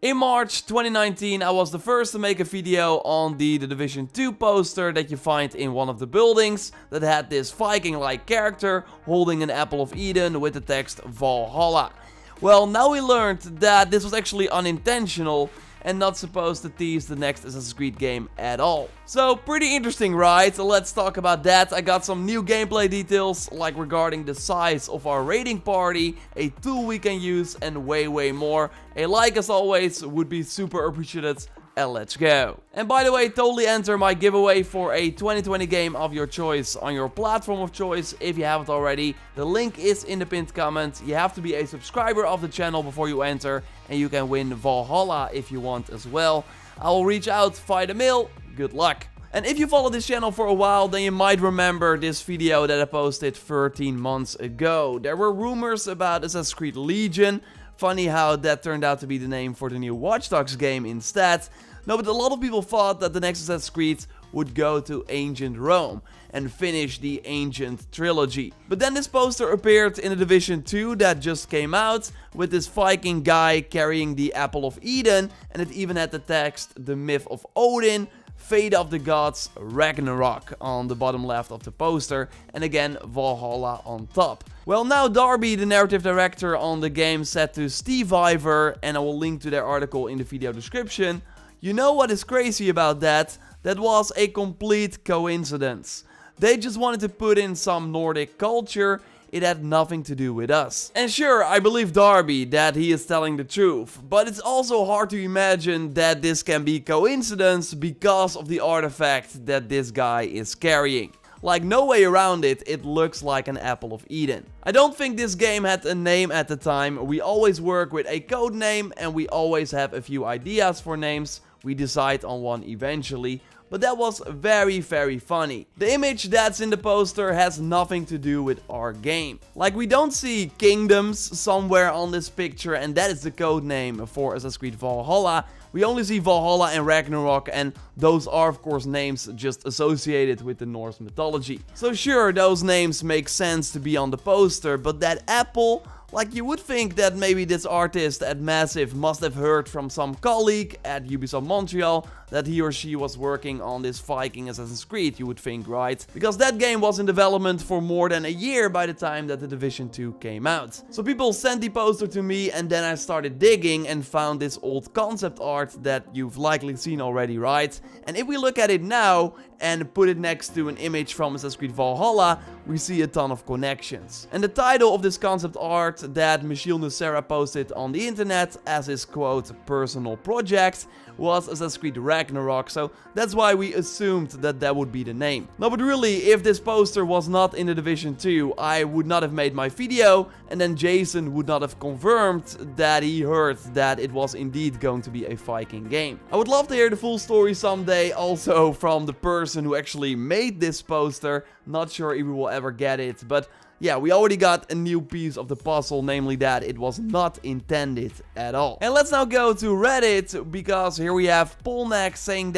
In March 2019, I was the first to make a video on the Division 2 poster that you find in one of the buildings that had this Viking-like character holding an apple of Eden with the text Valhalla. Well, now we learned that this was actually unintentional and not supposed to tease the next Assassin's Creed game at all. So, pretty interesting, right? Let's talk about that. I got some new gameplay details, like regarding the size of our raiding party, a tool we can use, and way more. A like, as always, would be super appreciated. And let's go. And by the way, totally enter my giveaway for a 2020 game of your choice on your platform of choice if you haven't already. The link is in the pinned comment. You have to be a subscriber of the channel before you enter, and you can win Valhalla if you want as well. I will reach out via the mail. Good luck. And if you follow this channel for a while, then you might remember this video that I posted 13 months ago. There were rumors about Assassin's Creed Legion. Funny how that turned out to be the name for the new Watch Dogs game instead. No, but a lot of people thought that the next Assassin's Creed would go to ancient Rome and finish the ancient trilogy. But then this poster appeared in the Division 2 that just came out with this Viking guy carrying the Apple of Eden, and it even had the text, the myth of Odin, fate of the gods, Ragnarok on the bottom left of the poster, and again Valhalla on top. Well, now Darby, the narrative director on the game, said to Steve Iver, and I will link to their article in the video description, "You know what is crazy about that? That was a complete coincidence. They just wanted to put in some Nordic culture. It had nothing to do with us." And sure, I believe Darby that he is telling the truth, but it's also hard to imagine that this can be coincidence because of the artifact that this guy is carrying. Like, no way around it, it looks like an Apple of Eden. I don't think this game had a name at the time. We always work with a code name and we always have a few ideas for names. We decide on one eventually. But that was very funny. The image that's in the poster has nothing to do with our game. Like, we don't see kingdoms somewhere on this picture, and that is the code name for Assassin's Creed Valhalla. We only see Valhalla and Ragnarok, and those are of course names just associated with the Norse mythology. So sure, those names make sense to be on the poster, but that apple, like, you would think that maybe this artist at Massive must have heard from some colleague at Ubisoft Montreal that he or she was working on this Viking Assassin's Creed, you would think, right? Because that game was in development for more than a year by the time that the Division 2 came out. So people sent the poster to me, and then I started digging and found this old concept art that you've likely seen already, right? And if we look at it now and put it next to an image from Assassin's Creed Valhalla, we see a ton of connections. And the title of this concept art that Michiel Nucera posted on the internet as his quote personal project was Assassin's Creed Ragnarok, so that's why we assumed that that would be the name. No, but really, if this poster was not in the Division 2, I would not have made my video, and then Jason would not have confirmed that he heard that it was indeed going to be a Viking game. I would love to hear the full story someday, also from the person who actually made this poster. Not sure if we will ever get it, but yeah, we already got a new piece of the puzzle, namely that it was not intended at all. And let's now go to Reddit, because here we have Polnack saying that